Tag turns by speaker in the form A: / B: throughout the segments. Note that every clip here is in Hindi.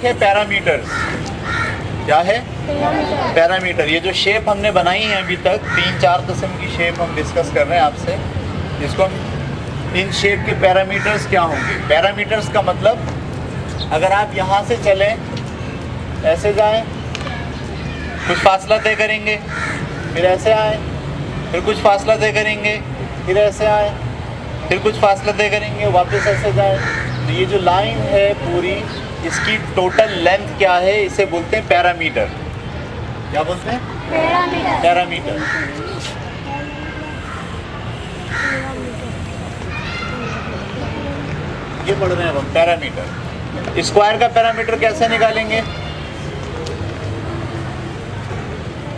A: है पैरामीटर्स। क्या है? पैरामीटर। ये जो शेप हमने बनाई है अभी तक, 3-4 किस्म की शेप हम डिस्कस कर रहे हैं आपसे, जिसको हम इन शेप के पैरामीटर्स क्या होंगे। पैरामीटर्स का मतलब अगर आप यहाँ से चलें, ऐसे जाएं, कुछ फासला तय करेंगे, फिर ऐसे आए, फिर कुछ फासला तय करेंगे, फिर ऐसे आए, फिर कुछ फासला तय करेंगे, वापस ऐसे जाएं, तो ये जो लाइन है पूरी, इसकी टोटल लेंथ क्या है, इसे बोलते हैं पैरामीटर। क्या बोलते हैं? पैरामीटर। ये पढ़ रहे हैं हम, पैरामीटर। स्क्वायर का पैरामीटर कैसे निकालेंगे?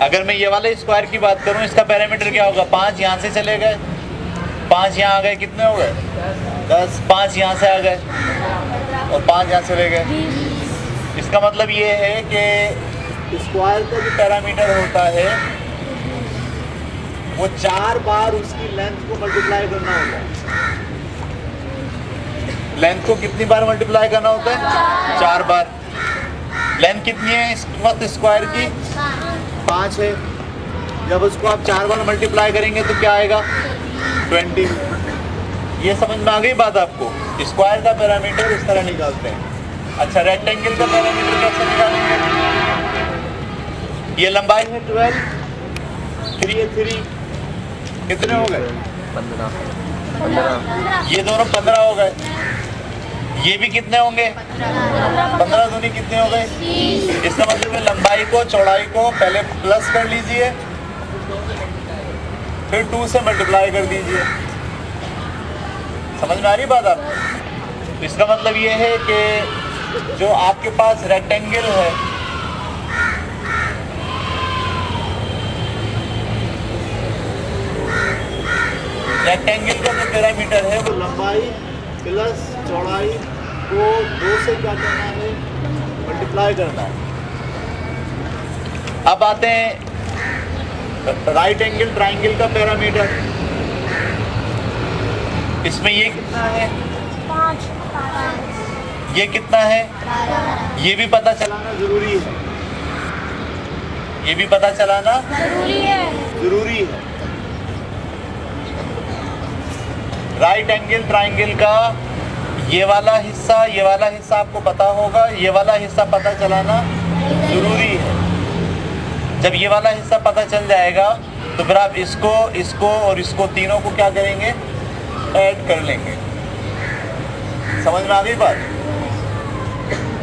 A: अगर मैं ये वाले स्क्वायर की बात करूं, इसका पैरामीटर क्या होगा? 5 यहाँ से चले गए, 5 यहाँ आ गए, कितने हो गए? 10। 5 यहाँ से आ गए और 5 यहाँ से ले गए। इसका मतलब ये है कि स्क्वायर का जो पैरामीटर होता है वो 4 बार उसकी लेंथ को मल्टीप्लाई करना होता है। लेंथ को कितनी बार मल्टीप्लाई करना होता है? 4 बार। लेंथ कितनी है इस वक्त स्क्वायर की? 5 है। जब उसको आप 4 बार मल्टीप्लाई करेंगे तो क्या आएगा? 20। ये समझ में आ गई बात आपको? स्क्वायर का पैरामीटर इस तरह निकालते हैं। अच्छा, रेक्टेंगल का पैरामीटर कैसे निकालेंगे? ये लंबाई है 12, 3 है 3, कितने हो गए? 15। ये दोनों 15 हो गए। ये भी कितने होंगे? 15 दूनी कितने हो गए? इसका मतलब है लंबाई को, चौड़ाई को पहले प्लस कर लीजिए, फिर 2 से मल्टीप्लाई कर दीजिए। समझ में आ रही बात आपको? इसका मतलब ये है कि जो आपके पास रेक्टेंगल है, रेक्टेंगल का जो पैरामीटर है वो लंबाई प्लस चौड़ाई को 2 से क्या करना है? मल्टीप्लाई करना है। अब आते हैं राइट एंगल ट्राइंगल का पैरामीटर। इसमें ये कितना है?
B: 5।
A: ये कितना है? ये भी पता चलाना जरूरी है। ये भी पता चलाना जरूरी है। राइट एंगल ट्राइंगल का ये वाला हिस्सा आपको पता होगा, ये वाला हिस्सा पता चलाना जरूरी है। जब ये वाला हिस्सा पता चल जाएगा तो फिर आप इसको और इसको तीनों को क्या करेंगे? ऐड कर लेंगे। समझ में आ गई बात?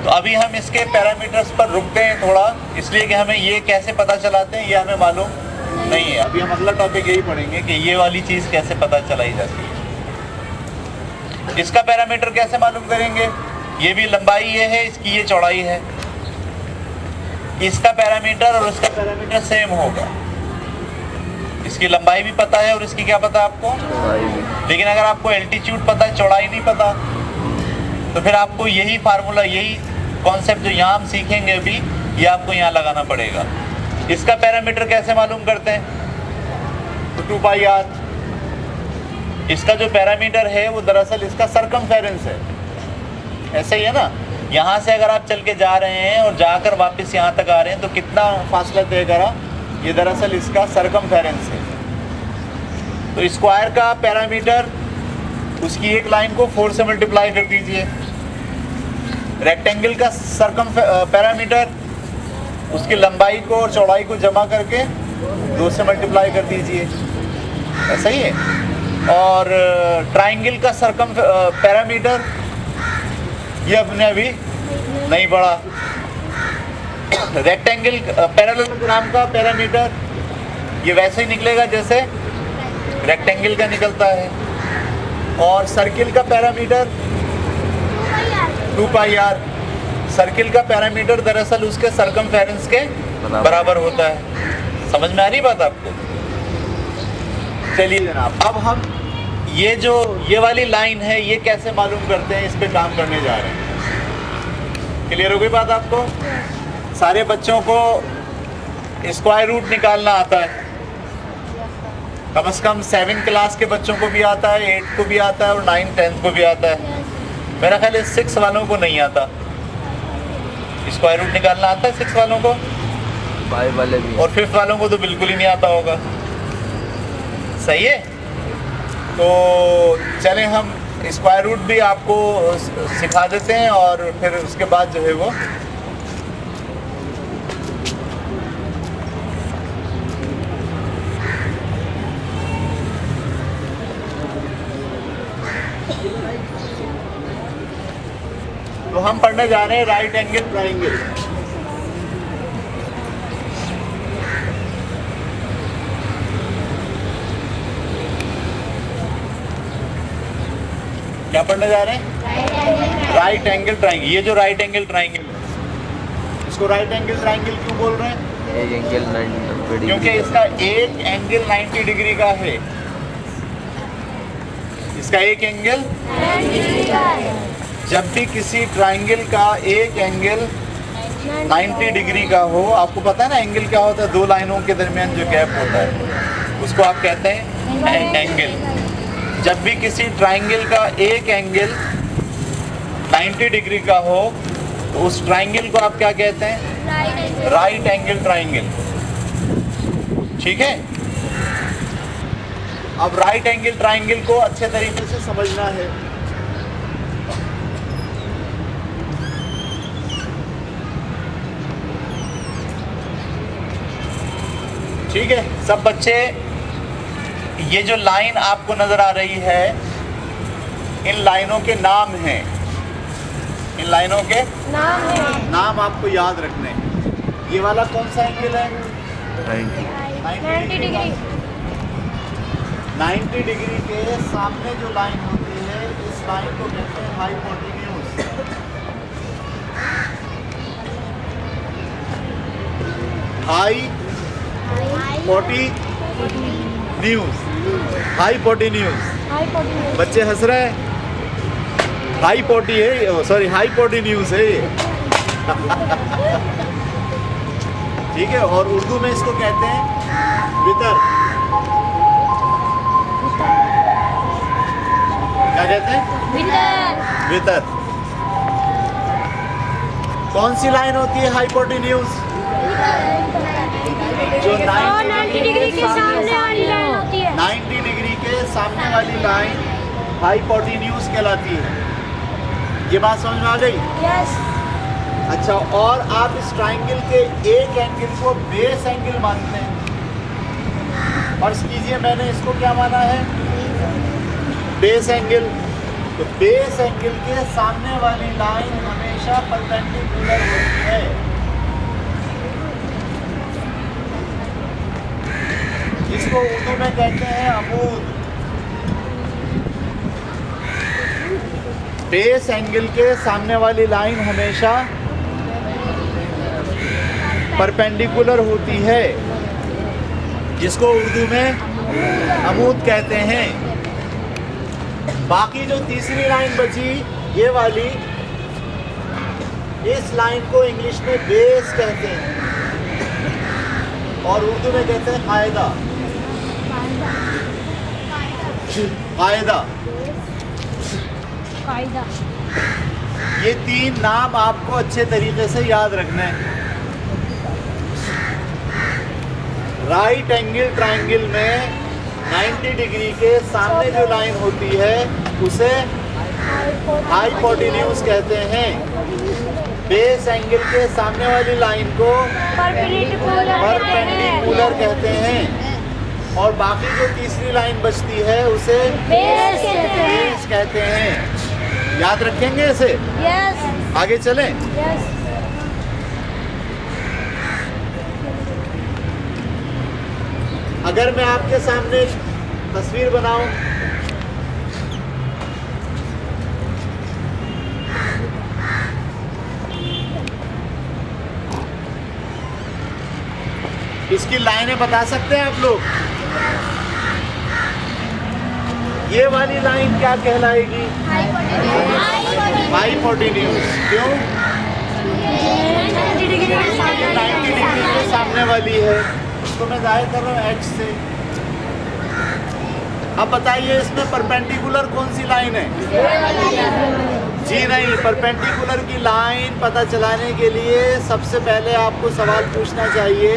A: तो अभी हम इसके पैरामीटर्स पर रुकते हैं थोड़ा, इसलिए कि हमें ये कैसे पता चलाते हैं ये हमें मालूम नहीं है। अभी हम अगला टॉपिक यही पढ़ेंगे कि ये वाली चीज़ कैसे पता चलाई जाती है। इसका पैरामीटर कैसे मालूम करेंगे? ये भी लंबाई ये है, इसकी ये चौड़ाई है। इसका पैरामीटर और उसका पैरामीटर सेम होगा। इसकी लंबाई भी पता है और इसकी क्या पता है आपको? लेकिन अगर आपको एल्टीट्यूड पता है, चौड़ाई नहीं पता, तो फिर आपको यही फार्मूला, यही कॉन्सेप्ट जो यहाँ हम सीखेंगे अभी, ये आपको यहाँ लगाना पड़ेगा। इसका पैरामीटर कैसे मालूम करते हैं? तो 2πr। इसका जो पैरामीटर है वो दरअसल इसका सरकमफेरेंस है। ऐसे ही है ना, यहाँ से अगर आप चल के जा रहे हैं और जाकर वापस यहाँ तक आ रहे हैं तो कितना फासला तय करा? ये दरअसल इसका सरकमफेरेंस है। तो स्क्वायर का पैरामीटर, उसकी एक लाइन को 4 से मल्टीप्लाई कर दीजिए। रेक्टेंगल का पैरामीटर, उसकी लंबाई को और चौड़ाई को जमा करके 2 से मल्टीप्लाई कर दीजिए। ऐसा ही है। और ट्राइंगल का पैरामीटर, ये अपने अभी नहीं पढ़ा। रेक्टेंगल पैरेललोग्राम का पैरामीटर ये वैसे ही निकलेगा जैसे रेक्टेंगल का निकलता है। और सर्किल का पैरामीटर 2πr। सर्किल का पैरामीटर दरअसल उसके सरकमफेरेंस के बराबर होता है। समझ में आ रही बात आपको? चलिए जनाब, अब हम ये वाली लाइन है, ये कैसे मालूम करते हैं, इस पे काम करने जा रहे हैं। क्लियर हो गई बात आपको? सारे बच्चों को स्क्वायर रूट निकालना आता है, कम से कम 7 क्लास के बच्चों को भी आता है, 8 को भी आता है और 9, 10 को भी आता है। मेरा ख्याल है 6 वालों को नहीं आता। स्क्वायर रूट निकालना आता है 6 वालों को?
B: 5 वाले भी।
A: और 5th वालों को तो बिल्कुल ही नहीं आता होगा। सही है। तो चलें हम स्क्वायर रूट भी आपको सिखा देते हैं और फिर उसके बाद जो है वो तो हम पढ़ने जा रहे हैं राइट एंगल ट्राइंगल। क्या पढ़ने जा रहे हैं? Right angle triangle. ये जो राइट एंगल ट्राइंगल है, इसको राइट एंगल ट्राइंगल क्यों बोल रहे हैं?
B: एक एंगल 90 डिग्री,
A: क्योंकि इसका एक एंगल 90 डिग्री का है। इसका एक एंगल 90 डिग्री का है। जब भी किसी ट्राइंगल का एक एंगल 90 डिग्री का हो, आपको पता है ना एंगल क्या होता है? दो लाइनों के दरमियान जो गैप होता है उसको आप कहते हैं एंगल। जब भी किसी ट्राइंगल का एक एंगल 90 डिग्री का हो तो उस ट्राइंगल को आप क्या कहते हैं? Right angle triangle. ठीक है। अब राइट एंगल ट्राइंगल को अच्छे तरीके से समझना है। ठीक है सब बच्चे, ये जो लाइन आपको नजर आ रही है इन लाइनों के नाम हैं। इन लाइनों के नाम आपको याद रखने हैं। ये वाला कौन सा एंगल है?
C: 90 डिग्री।
A: 90 डिग्री के सामने जो लाइन होती है इस लाइन को कहते हैं हाइपोटेन्यूज। हाइपोटेन्यूज। बच्चे हंस रहे हैं। हाइपोटी है, सॉरी हाइपोटेन्यूज है ये। ठीक है। और उर्दू में इसको कहते हैं वितर। क्या कहते हैं? वितर। कौन सी लाइन होती है हाइपोटेन्यूज? जो 90 डिग्री के सामने वाली लाइन होती है। 90 डिग्री के सामने वाली लाइन हाइपोटेन्यूज कहलाती है। ये बात समझ में आ गई?
C: यस।
A: अच्छा, और आप इस ट्राइंगल के एक एंगल को बेस एंगल मानते हैं। फर्ज कीजिए मैंने इसको क्या माना है? Base angle. तो बेस एंगल के सामने वाली लाइन हमेशा परपेंडिकुलर होती है। जिसको उर्दू में कहते हैं अमूद। बेस एंगल के सामने वाली लाइन हमेशा परपेंडिकुलर होती है, जिसको उर्दू में अमूद कहते हैं। बाकी जो तीसरी लाइन बची ये वाली, इस लाइन को इंग्लिश में बेस कहते हैं और उर्दू में कहते हैं कायदा। कायदा। ये तीन नाम आपको अच्छे तरीके से याद रखने हैं। राइट एंगल ट्राइंगल में 90 डिग्री के सामने जो लाइन होती है उसे हाइपोटेन्यूज कहते हैं। बेस एंगल के सामने वाली लाइन को परपेंडिकुलर कहते हैं और बाकी जो तीसरी लाइन बचती है उसे बेस कहते हैं। याद रखेंगे इसे?
C: यस।
A: आगे चलें?
C: यस।
A: अगर मैं आपके सामने तस्वीर बनाऊं, इसकी लाइनें बता सकते हैं आप लोग? ये वाली लाइन क्या कहलाएगी? हाइपोटेन्यूज। क्यों? 90 डिग्री के सामने वाली है, इसको मैं जाहिर कर रहा हूँ H से। अब बताइए इसमें परपेंडिकुलर कौन सी लाइन है? जी नहीं, परपेंडिकुलर की लाइन पता चलाने के लिए सबसे पहले आपको सवाल पूछना चाहिए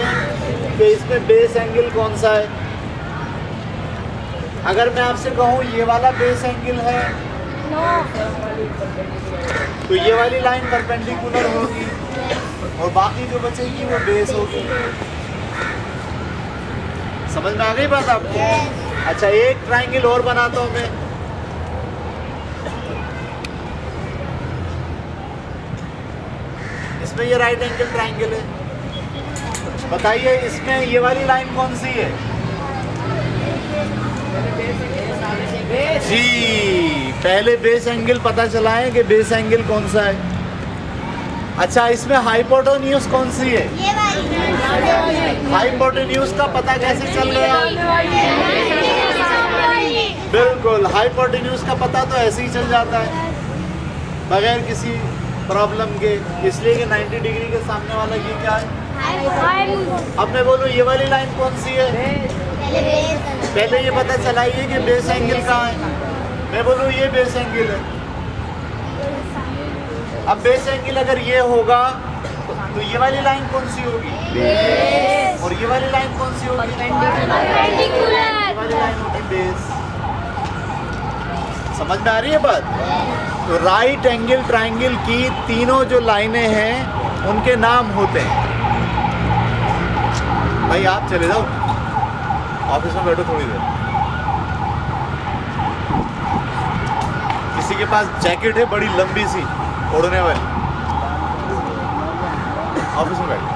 A: कि इसमें बेस एंगल कौन सा है। अगर मैं आपसे कहूँ ये वाला बेस एंगल है तो ये वाली लाइन परपेंडिकुलर होगी और बाकी जो बचेगी वो बेस होगी। समझ में आ गई बात आपको? अच्छा, एक ट्रायंगल और बनाता हूँ मैं। इसमें ये राइट एंगल ट्रायंगल है। बताइए इसमें ये वाली लाइन कौन सी है? जी, पहले बेस एंगल पता चलाएं कि बेस एंगल कौन सा है। अच्छा, इसमें हाइपोटेन्यूज कौन सी है?
C: ये वाली।
A: हाइपोटेन्यूज का पता कैसे चल गया? बिल्कुल, हाइपोटेन्यूज का पता तो ऐसे ही चल जाता है बगैर किसी प्रॉब्लम के, इसलिए कि 90 डिग्री के सामने वाला ये क्या है। अब मैं बोलूँ ये वाली लाइन कौन सी है? पहले ये पता चलाइए कि बेस एंगल कहाँ है। मैं बोलूँ ये बेस एंगल है। अब बेस एंगल अगर ये होगा तो ये वाली लाइन कौन सी होगी? और ये वाली लाइन कौन सी होगी? ये वाली लाइन होगी बेस। समझ में आ रही है बात? तो राइट एंगल ट्रायंगल की तीनों जो लाइनें हैं उनके नाम होते हैं। भाई आप चले जाओ, ऑफिस में बैठो थोड़ी देर। किसी के पास जैकेट है बड़ी लंबी सी ओढ़ने वाली, ऑफिस में बैठो।